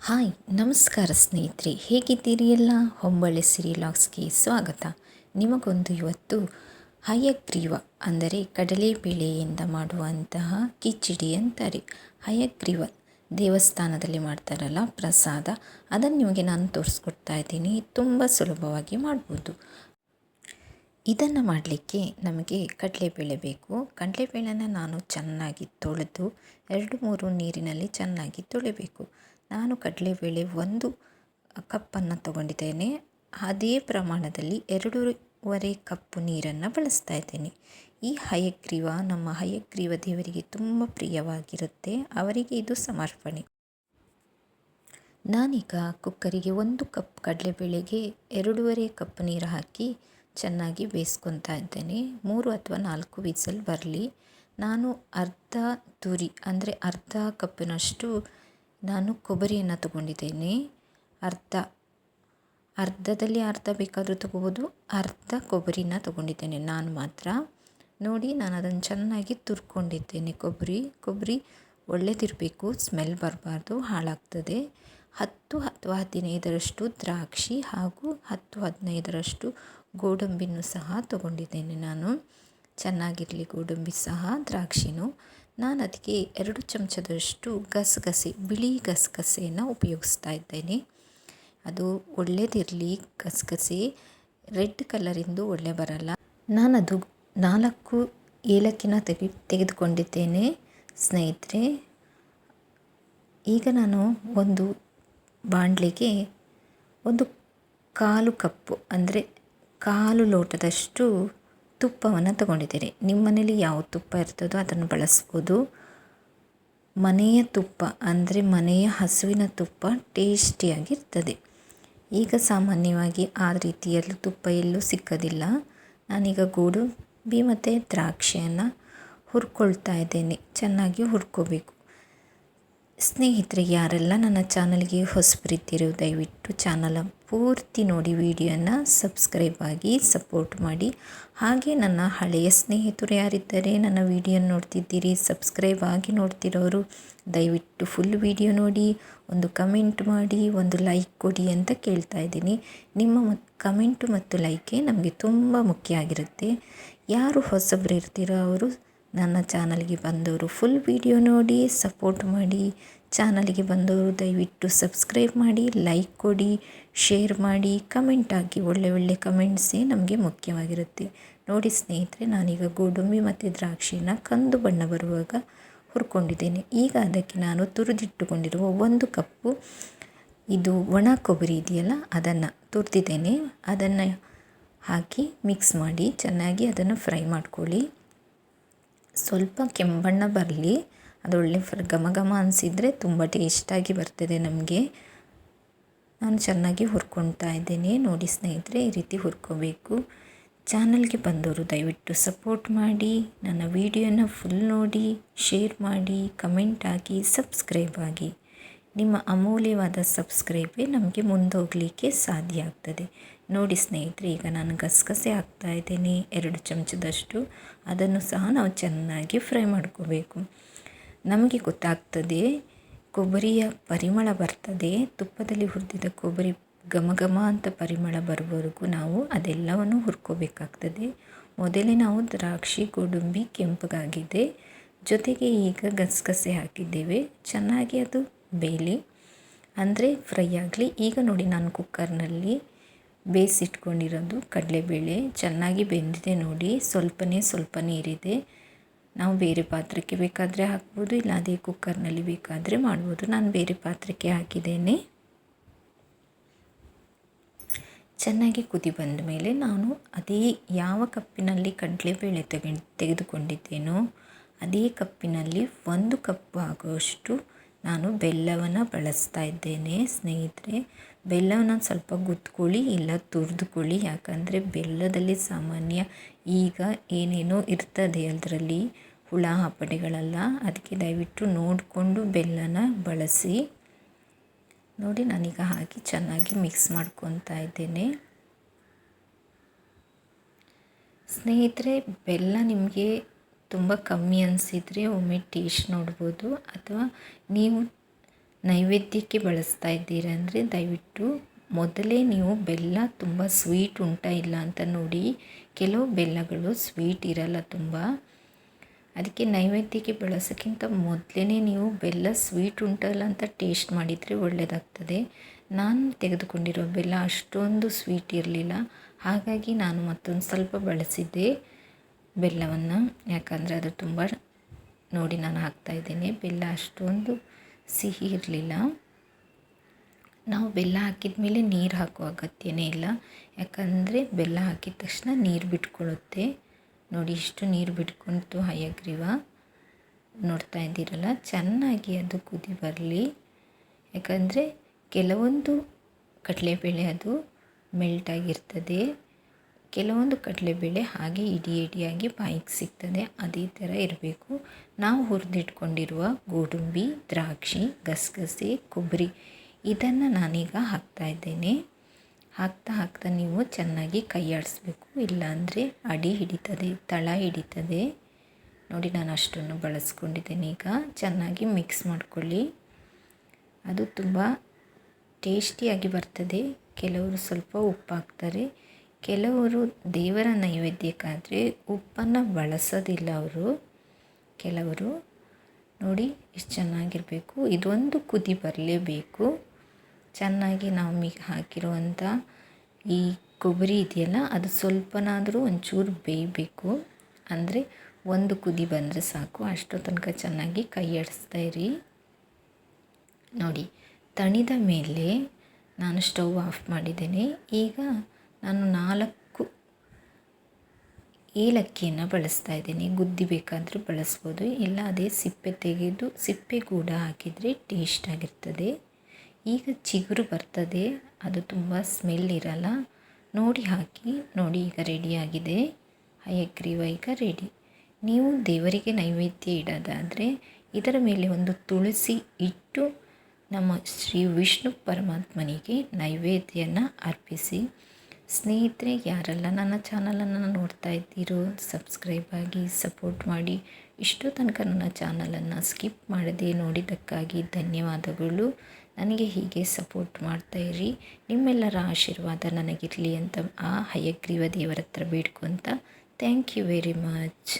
Hi ನಮಸ್ಕಾರ ಸ್ನೇಹಿತರೆ, ಹೇಗಿದ್ದೀರಿ ಎಲ್ಲ? ಹೊಂಬಳೆ ಸಿರಿ ಲಾಗ್ಸ್ಗೆ ಸ್ವಾಗತ. ನಿಮಗೊಂದು ಇವತ್ತು ಹಯಗ್ರೀವ ಅಂದರೆ ಕಡಲೆಬೇಳೆಯಿಂದ ಮಾಡುವಂತಹ ಕಿಚಡಿ ಅಂತಾರೆ. ಹಯಗ್ರೀವ ದೇವಸ್ಥಾನದಲ್ಲಿ ಮಾಡ್ತಾರಲ್ಲ ಪ್ರಸಾದ, ಅದನ್ನು ನಿಮಗೆ ನಾನು ತೋರಿಸ್ಕೊಡ್ತಾ ಇದ್ದೀನಿ. ತುಂಬ ಸುಲಭವಾಗಿ ಮಾಡ್ಬೋದು. ಇದನ್ನು ಮಾಡಲಿಕ್ಕೆ ನಮಗೆ ಕಡಲೆಬೇಳೆ ಬೇಕು. ಕಡಲೆಬೇಳೆನ ನಾನು ಚೆನ್ನಾಗಿ ತೊಳೆದು 2-3 ನೀರಿನಲ್ಲಿ ಚೆನ್ನಾಗಿ ತೊಳಿಬೇಕು. ನಾನು ಕಡಲೆಬೇಳೆ 1 ಕಪ್ಪನ್ನು ತಗೊಂಡಿದ್ದೇನೆ. ಅದೇ ಪ್ರಮಾಣದಲ್ಲಿ 2.5 ಕಪ್ಪು ನೀರನ್ನು ಬಳಸ್ತಾ ಇದ್ದೇನೆ. ಈ ಹಯಗ್ರೀವ ನಮ್ಮ ಹಯಗ್ರೀವ ದೇವರಿಗೆ ತುಂಬ ಪ್ರಿಯವಾಗಿರುತ್ತೆ. ಅವರಿಗೆ ಇದು ಸಮರ್ಪಣೆ. ನಾನೀಗ ಕುಕ್ಕರಿಗೆ 1 ಕಪ್ ಕಡಲೆಬೇಳೆಗೆ 2.5 ಕಪ್ ನೀರು ಹಾಕಿ ಚೆನ್ನಾಗಿ ಬೇಯಿಸ್ಕೊತಾ ಇದ್ದೇನೆ. 3 ಅಥವಾ 4 ವಿಸಲ್ ಬರಲಿ. ನಾನು ಅರ್ಧ ತುರಿ ಅಂದರೆ ಅರ್ಧ ಕಪ್ಪಿನಷ್ಟು ನಾನು ಕೊಬ್ಬರಿಯನ್ನು ತಗೊಂಡಿದ್ದೇನೆ. ಅರ್ಧದಲ್ಲಿ ಅರ್ಧ ಬೇಕಾದರೂ ತಗೋಬೋದು. ಅರ್ಧ ಕೊಬ್ಬರಿನ ತಗೊಂಡಿದ್ದೇನೆ ನಾನು ಮಾತ್ರ. ನೋಡಿ, ನಾನು ಅದನ್ನು ಚೆನ್ನಾಗಿ ತುರ್ಕೊಂಡಿದ್ದೇನೆ. ಕೊಬ್ಬರಿ ಒಳ್ಳೆದಿರಬೇಕು, ಸ್ಮೆಲ್ ಬರಬಾರ್ದು, ಹಾಳಾಗ್ತದೆ. 10 ಅಥವಾ 15ರಷ್ಟು ದ್ರಾಕ್ಷಿ ಹಾಗೂ 10-15ರಷ್ಟು ಗೋಡಂಬಿನೂ ಸಹ ತಗೊಂಡಿದ್ದೇನೆ ನಾನು. ಚೆನ್ನಾಗಿರಲಿ ಗೋಡಂಬಿ ಸಹ, ದ್ರಾಕ್ಷಿನೂ. ನಾನು ಅದಕ್ಕೆ 2 ಚಮಚದಷ್ಟು ಗಸಗಸೆ, ಬಿಳಿ ಗಸಗಸೆಯನ್ನು ಉಪಯೋಗಿಸ್ತಾ ಇದ್ದೇನೆ. ಅದು ಒಳ್ಳೆಯದಿರಲಿ. ಗಸಗಸೆ ರೆಡ್ ಕಲರಿಂದು ಒಳ್ಳೆ ಬರಲ್ಲ. ನಾನದು 4 ಏಲಕ್ಕಿನ ತೆಗೆದುಕೊಂಡಿದ್ದೇನೆ ಸ್ನೇಹಿತರೆ. ಈಗ ನಾನು ಒಂದು ಬಾಣಲೆಗೆ 1/4 ಕಪ್ಪು ಅಂದರೆ 1/4 ಲೋಟದಷ್ಟು ತುಪ್ಪವನ್ನು ತಗೊಂಡಿದ್ದೇನೆ. ನಿಮ್ಮ ಮನೇಲಿ ಯಾವ ತುಪ್ಪ ಇರ್ತದೋ ಅದನ್ನು ಬಳಸ್ಬೋದು. ಮನೆಯ ತುಪ್ಪ ಅಂದರೆ ಮನೆಯ ಹಸುವಿನ ತುಪ್ಪ ಟೇಸ್ಟಿಯಾಗಿರ್ತದೆ. ಈಗ ಸಾಮಾನ್ಯವಾಗಿ ಆ ರೀತಿಯಲ್ಲೂ ತುಪ್ಪ ಎಲ್ಲೂ ಸಿಕ್ಕೋದಿಲ್ಲ. ನಾನೀಗ ಗೋಡಂಬಿ ಮತ್ತು ದ್ರಾಕ್ಷಿಯನ್ನು ಹುರ್ಕೊಳ್ತಾ ಇದ್ದೇನೆ. ಚೆನ್ನಾಗಿ ಹುರ್ಕೋಬೇಕು. ಸ್ನೇಹಿತರೆ, ಯಾರೆಲ್ಲ ನನ್ನ ಚಾನಲ್ಗೆ ಹೊಸಬರಿದ್ದೀರೋ ದಯವಿಟ್ಟು ಚಾನಲ್ ಪೂರ್ತಿ ನೋಡಿ ವಿಡಿಯೋನ ಸಬ್ಸ್ಕ್ರೈಬ್ ಆಗಿ ಸಪೋರ್ಟ್ ಮಾಡಿ. ಹಾಗೆ ನನ್ನ ಹಳೆಯ ಸ್ನೇಹಿತರು ಯಾರಿದ್ದಾರೆ ನನ್ನ ವಿಡಿಯೋ ನೋಡ್ತಿದ್ದೀರಿ, ಸಬ್ಸ್ಕ್ರೈಬ್ ಆಗಿ ನೋಡ್ತಿರೋರು, ದಯವಿಟ್ಟು ಫುಲ್ ವಿಡಿಯೋ ನೋಡಿ, ಒಂದು ಕಮೆಂಟ್ ಮಾಡಿ, ಒಂದು ಲೈಕ್ ಕೊಡಿ ಅಂತ ಕೇಳ್ತಾ ಇದ್ದೀನಿ. ನಿಮ್ಮ ಕಮೆಂಟು ಮತ್ತು ಲೈಕೇ ನಮಗೆ ತುಂಬ ಮುಖ್ಯ ಆಗಿರುತ್ತೆ. ಯಾರು ಹೊಸಬರು ಇರ್ತೀರೋ ಅವರು ನನ್ನ ಚಾನಲ್ಗೆ ಬಂದವರು ಫುಲ್ ವಿಡಿಯೋ ನೋಡಿ ಸಪೋರ್ಟ್ ಮಾಡಿ. ಚಾನಲ್ಗೆ ಬಂದವರು ದಯವಿಟ್ಟು ಸಬ್ಸ್ಕ್ರೈಬ್ ಮಾಡಿ, ಲೈಕ್ ಕೊಡಿ, ಶೇರ್ ಮಾಡಿ, ಕಮೆಂಟ್ ಹಾಕಿ. ಒಳ್ಳೆ ಕಮೆಂಟ್ಸೇ ನಮಗೆ ಮುಖ್ಯವಾಗಿರುತ್ತೆ. ನೋಡಿ ಸ್ನೇಹಿತರೆ, ನಾನೀಗ ಗೋಡಂಬಿ ಮತ್ತು ದ್ರಾಕ್ಷಿನ ಕಂದು ಬಣ್ಣ ಬರುವಾಗ ಹುರ್ಕೊಂಡಿದ್ದೇನೆ. ಈಗ ಅದಕ್ಕೆ ನಾನು ತುರಿದಿಟ್ಟುಕೊಂಡಿರುವ 1 ಕಪ್ಪು ಇದು ಒಣ ಕೊಬ್ಬರಿ ಇದೆಯಲ್ಲ, ಅದನ್ನು ತುರಿದಿದ್ದೇನೆ. ಅದನ್ನು ಹಾಕಿ ಮಿಕ್ಸ್ ಮಾಡಿ ಚೆನ್ನಾಗಿ ಅದನ್ನು ಫ್ರೈ ಮಾಡ್ಕೊಳ್ಳಿ. ಸ್ವಲ್ಪ ಕೆಂಬಣ್ಣ ಬರಲಿ. ಅದು ಒಳ್ಳೆ ಘಮ ಅನಿಸಿದರೆ ತುಂಬ ಟೇಸ್ಟಾಗಿ ಬರ್ತದೆ ನಮಗೆ. ನಾನು ಚೆನ್ನಾಗಿ ಹುರ್ಕೊಳ್ತಾ ಇದ್ದೇನೆ. ನೋಡಿ ಸ್ನೇಹಿತರೆ, ಈ ರೀತಿ ಹುರ್ಕೋಬೇಕು. ಚಾನಲ್ಗೆ ಬಂದವರು ದಯವಿಟ್ಟು ಸಪೋರ್ಟ್ ಮಾಡಿ, ನನ್ನ ವಿಡಿಯೋನ ಫುಲ್ ನೋಡಿ, ಶೇರ್ ಮಾಡಿ, ಕಮೆಂಟ್ ಹಾಕಿ, ಸಬ್ಸ್ಕ್ರೈಬ್ ಆಗಿ. ನಿಮ್ಮ ಅಮೂಲ್ಯವಾದ ಸಬ್ಸ್ಕ್ರೈಬೇ ನಮಗೆ ಮುಂದೋಗಲಿಕ್ಕೆ ಸಾಧ್ಯ ಆಗ್ತದೆ. ನೋಡಿ ಸ್ನೇಹಿತರೆ, ಈಗ ನಾನು ಗಸಗಸೆ ಹಾಕ್ತಾ ಇದ್ದೇನೆ 2 ಚಮಚದಷ್ಟು. ಅದನ್ನು ಸಹ ನಾವು ಚೆನ್ನಾಗಿ ಫ್ರೈ ಮಾಡ್ಕೋಬೇಕು. ನಮಗೆ ಗೊತ್ತಾಗ್ತದೆ, ಕೊಬ್ಬರಿಯ ಪರಿಮಳ ಬರ್ತದೆ. ತುಪ್ಪದಲ್ಲಿ ಹುರಿದಿದ ಕೊಬ್ಬರಿ ಘಮ ಅಂತ ಪರಿಮಳ ಬರುವವರೆಗೂ ನಾವು ಅದೆಲ್ಲವನ್ನು ಹುರ್ಕೋಬೇಕಾಗ್ತದೆ. ಮೊದಲೇ ನಾವು ದ್ರಾಕ್ಷಿ ಗೋಡಂಬಿ ಕೆಂಪಗಾಗಿದೆ, ಜೊತೆಗೆ ಈಗ ಗಸಗಸೆ ಹಾಕಿದ್ದೇವೆ. ಚೆನ್ನಾಗಿ ಅದು ಬೇಯಲಿ ಅಂದರೆ ಫ್ರೈ ಆಗಲಿ. ಈಗ ನೋಡಿ, ನಾನು ಕುಕ್ಕರ್ನಲ್ಲಿ ಬೇಯಿಸಿಟ್ಕೊಂಡಿರೋದು ಕಡಲೆಬೇಳೆ ಚೆನ್ನಾಗಿ ಬೆಂದಿದೆ ನೋಡಿ. ಸ್ವಲ್ಪ ನೀರಿದೆ. ನಾವು ಬೇರೆ ಪಾತ್ರಕ್ಕೆ ಬೇಕಾದರೆ ಹಾಕ್ಬೋದು, ಇಲ್ಲ ಅದೇ ಕುಕ್ಕರ್ನಲ್ಲಿ ಬೇಕಾದರೆ ಮಾಡ್ಬೋದು. ನಾನು ಬೇರೆ ಪಾತ್ರಕ್ಕೆ ಹಾಕಿದ್ದೇನೆ. ಚೆನ್ನಾಗಿ ಕುದಿ ಬಂದ ಮೇಲೆ ನಾನು ಅದೇ ಯಾವ ಕಪ್ಪಿನಲ್ಲಿ ಕಡಲೆಬೇಳೆ ತೆಗೆದುಕೊಂಡಿದ್ದೇನೋ ಅದೇ ಕಪ್ಪಿನಲ್ಲಿ 1 ಕಪ್ ಆಗುವಷ್ಟು ನಾನು ಬೆಲ್ಲವನ್ನು ಬಳಸ್ತಾ ಇದ್ದೇನೆ ಸ್ನೇಹಿತರೆ. ಬೆಲ್ಲವನ್ನು ಸ್ವಲ್ಪ ಗುದ್ಕೊಳ್ಳಿ, ಇಲ್ಲ ತುರಿದುಕೊಳ್ಳಿ. ಯಾಕಂದರೆ ಬೆಲ್ಲದಲ್ಲಿ ಸಾಮಾನ್ಯ ಈಗ ಏನೇನೋ ಇರ್ತದೆ ಅದರಲ್ಲಿ, ಹುಳ ಹಪ್ಪಟೆಗಳೆಲ್ಲ. ಅದಕ್ಕೆ ದಯವಿಟ್ಟು ನೋಡಿಕೊಂಡು ಬೆಲ್ಲನ ಬಳಸಿ. ನೋಡಿ, ನಾನೀಗ ಹಾಕಿ ಚೆನ್ನಾಗಿ ಮಿಕ್ಸ್ ಮಾಡ್ಕೊತಾ ಇದ್ದೇನೆ. ಸ್ನೇಹಿತರೆ, ಬೆಲ್ಲ ನಿಮಗೆ ತುಂಬ ಕಮ್ಮಿ ಅನಿಸಿದರೆ ಒಮ್ಮೆ ಟೇಸ್ಟ್ ನೋಡ್ಬೋದು. ಅಥವಾ ನೀವು ನೈವೇದ್ಯಕ್ಕೆ ಬಳಸ್ತಾ ಇದ್ದೀರಾ ಅಂದರೆ ದಯವಿಟ್ಟು ಮೊದಲೇ ನೀವು ಬೆಲ್ಲ ತುಂಬ ಸ್ವೀಟ್ ಉಂಟಾ ಇಲ್ಲ ಅಂತ ನೋಡಿ. ಕೆಲವು ಬೆಲ್ಲಗಳು ಸ್ವೀಟ್ ಇರಲ್ಲ ತುಂಬ, ಅದಕ್ಕೆ ನೈವೇದ್ಯಕ್ಕೆ ಬಳಸೋಕ್ಕಿಂತ ಮೊದಲೇ ನೀವು ಬೆಲ್ಲ ಸ್ವೀಟ್ ಉಂಟಲ್ಲ ಅಂತ ಟೇಸ್ಟ್ ಮಾಡಿದರೆ ಒಳ್ಳೆಯದಾಗ್ತದೆ. ನಾನು ತೆಗೆದುಕೊಂಡಿರೋ ಬೆಲ್ಲ ಅಷ್ಟೊಂದು ಸ್ವೀಟ್ ಇರಲಿಲ್ಲ, ಹಾಗಾಗಿ ನಾನು ಮತ್ತೊಂದು ಸ್ವಲ್ಪ ಬಳಸಿದ್ದೆ ಬೆಲ್ಲವನ್ನು. ಯಾಕಂದರೆ ಅದು ತುಂಬ ನೋಡಿ ನಾನು ಹಾಕ್ತಾಯಿದ್ದೇನೆ, ಬೆಲ್ಲ ಅಷ್ಟೊಂದು ಸಿಹಿ ಇರಲಿಲ್ಲ. ನಾವು ಬೆಲ್ಲ ಹಾಕಿದ ಮೇಲೆ ನೀರು ಹಾಕುವ ಅಗತ್ಯನೇ ಇಲ್ಲ, ಯಾಕಂದರೆ ಬೆಲ್ಲ ಹಾಕಿದ ತಕ್ಷಣ ನೀರು ಬಿಟ್ಕೊಳ್ಳುತ್ತೆ. ನೋಡಿ ಇಷ್ಟು ನೀರು ಬಿಟ್ಕೊಳ್ತು ಹಯಗ್ರೀವ. ನೋಡ್ತಾ ಇದ್ದೀರಲ್ಲ, ಚೆನ್ನಾಗಿ ಅದು ಕುದಿ ಬರಲಿ. ಯಾಕಂದರೆ ಕೆಲವೊಂದು ಕಡಲೆಬೇಳೆ ಅದು ಮೆಲ್ಟ್ ಆಗಿರ್ತದೆ, ಕೆಲವೊಂದು ಕಡಲೆಬೇಳೆ ಹಾಗೆ ಇಡಿ ಇಡಿಯಾಗಿ ಬಾಯಿಗೆ ಸಿಗ್ತದೆ. ಅದೇ ಥರ ಇರಬೇಕು. ನಾವು ಹುರಿದಿಟ್ಕೊಂಡಿರುವ ಗೋಡಂಬಿ, ದ್ರಾಕ್ಷಿ, ಗಸಗಸೆ, ಕೊಬ್ಬರಿ ಇದನ್ನು ನಾನೀಗ ಹಾಕ್ತಾಯಿದ್ದೇನೆ. ಹಾಕ್ತಾ ನೀವು ಚೆನ್ನಾಗಿ ಕೈ ಆಡಿಸ್ಬೇಕು, ಇಲ್ಲಾಂದರೆ ಅಡಿ ಹಿಡಿತದೆ, ತಳ ಹಿಡಿತದೆ. ನೋಡಿ ನಾನು ಅಷ್ಟನ್ನು ಬಳಸ್ಕೊಂಡಿದ್ದೇನೆ. ಈಗ ಚೆನ್ನಾಗಿ ಮಿಕ್ಸ್ ಮಾಡ್ಕೊಳ್ಳಿ. ಅದು ತುಂಬ ಟೇಸ್ಟಿಯಾಗಿ ಬರ್ತದೆ. ಕೆಲವರು ಸ್ವಲ್ಪ ಉಪ್ಪು ಹಾಕ್ತಾರೆ, ಕೆಲವರು ದೇವರ ನೈವೇದ್ಯಕ್ಕಾದರೆ ಉಪ್ಪನ್ನು ಬಳಸೋದಿಲ್ಲ ಅವರು ಕೆಲವರು. ನೋಡಿ ಇಷ್ಟು ಚೆನ್ನಾಗಿರಬೇಕು. ಇದೊಂದು ಕುದಿ ಬರಲೇಬೇಕು. ಚೆನ್ನಾಗಿ ನಾವು ಹಾಕಿರುವಂಥ ಈ ಕೊಬ್ಬರಿ ಇದೆಯಲ್ಲ, ಅದು ಸ್ವಲ್ಪನಾದರೂ ಒಂಚೂರು ಬೇಯಬೇಕು. ಅಂದರೆ ಒಂದು ಕುದಿ ಬಂದರೆ ಸಾಕು. ಅಷ್ಟೋ ತನಕ ಚೆನ್ನಾಗಿ ಕೈ ಆಡಿಸ್ತಾ ಇರಿ. ನೋಡಿ ತಣಿದ ಮೇಲೆ ನಾನು ಸ್ಟವ್ ಆಫ್ ಮಾಡಿದ್ದೇನೆ. ಈಗ ನಾನು 4 ಏಲಕ್ಕಿಯನ್ನು ಬಳಸ್ತಾ ಇದ್ದೀನಿ. ಗುದ್ದಿ ಬೇಕಾದರೂ ಬಳಸ್ಬೋದು, ಇಲ್ಲ ಅದೇ ಸಿಪ್ಪೆ ತೆಗೆದು ಸಿಪ್ಪೆ ಕೂಡ ಹಾಕಿದರೆ ಟೇಸ್ಟ್ ಆಗಿರ್ತದೆ. ಈಗ ಚಿಗುರು ಬರ್ತದೆ, ಅದು ತುಂಬ ಸ್ಮೆಲ್ ಇರಲ್ಲ. ನೋಡಿ ಹಾಕಿ. ನೋಡಿ ಈಗ ರೆಡಿಯಾಗಿದೆ ಹಯಗ್ರೀವ, ಈಗ ರೆಡಿ. ನೀವು ದೇವರಿಗೆ ನೈವೇದ್ಯ ಇಡೋದಾದರೆ ಇದರ ಮೇಲೆ ಒಂದು ತುಳಸಿ ಇಟ್ಟು ನಮ್ಮ ಶ್ರೀ ವಿಷ್ಣು ಪರಮಾತ್ಮನಿಗೆ ನೈವೇದ್ಯನ ಅರ್ಪಿಸಿ. ಸ್ನೇಹಿತರೆ, ಯಾರೆಲ್ಲ ನನ್ನ ಚಾನಲನ್ನು ನೋಡ್ತಾ ಇದ್ದೀರೋ ಸಬ್ಸ್ಕ್ರೈಬ್ ಆಗಿ ಸಪೋರ್ಟ್ ಮಾಡಿ. ಇಷ್ಟು ತನಕ ನನ್ನ ಚಾನಲನ್ನು ಸ್ಕಿಪ್ ಮಾಡದೆ ನೋಡಿದ್ದಕ್ಕಾಗಿ ಧನ್ಯವಾದಗಳು. ನನಗೆ ಹೀಗೆ ಸಪೋರ್ಟ್ ಮಾಡ್ತಾಯಿರಿ. ನಿಮ್ಮೆಲ್ಲರ ಆಶೀರ್ವಾದ ನನಗಿರಲಿ ಅಂತ ಆ ಹಯಗ್ರೀವ ದೇವರ ಹತ್ರ ಬೇಡ್ಕೊತ ಥ್ಯಾಂಕ್ ಯು ವೆರಿ ಮಚ್.